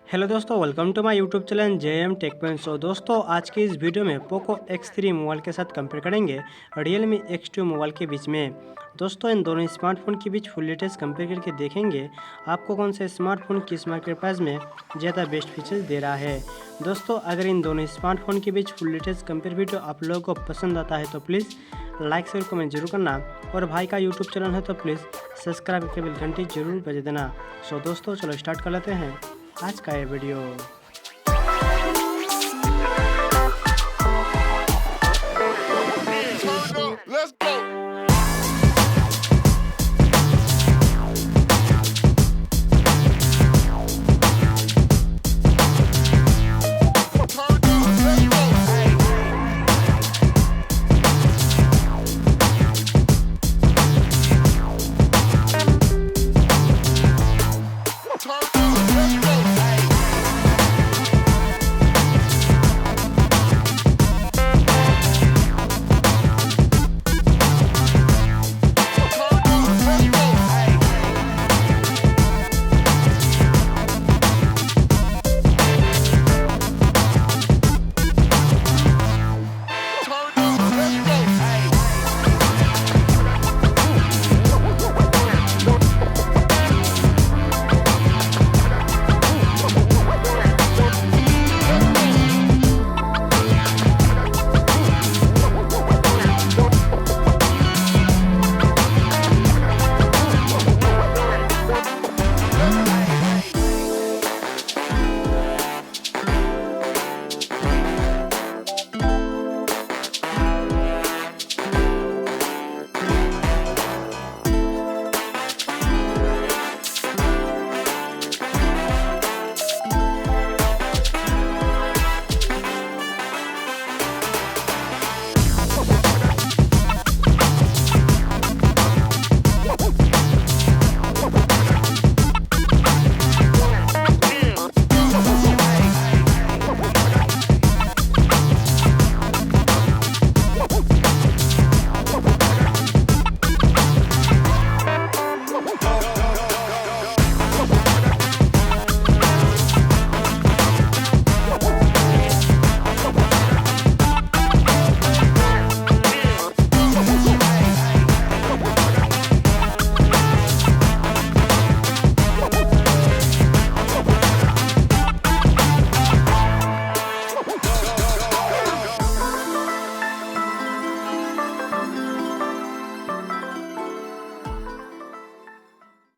Hello दोस्तों, welcome to my YouTube channel JM tech point. So दोस्तों, आज की इस वीडियो में पोको X3 मोबाइल के साथ कंपेयर करेंगे Realme X2 मोबाइल के बीच में। दोस्तों, इन दोनों स्मार्टफोन के बीच फुल डिटेल्स कंपेयर करके देखेंगे आपको कौन सा स्मार्टफोन किस मार्केट प्राइस में ज़्यादा बेस्ट फीचर्स दे रहा है। दोस्तों, अगर इन दोनों स्मार्टफोन के बीच फुल डिटेल्स कंपेयर वीडियो आप लोगों को पसंद आता है तो प्लीज़ लाइक शेयर कमेंट जरूर करना, और भाई का यूट्यूब चैनल है तो प्लीज़ सब्सक्राइब करके बेल घंटी जरूर बजा देना। सो दोस्तों, चलो स्टार्ट कर लेते हैं आज का ये वीडियो।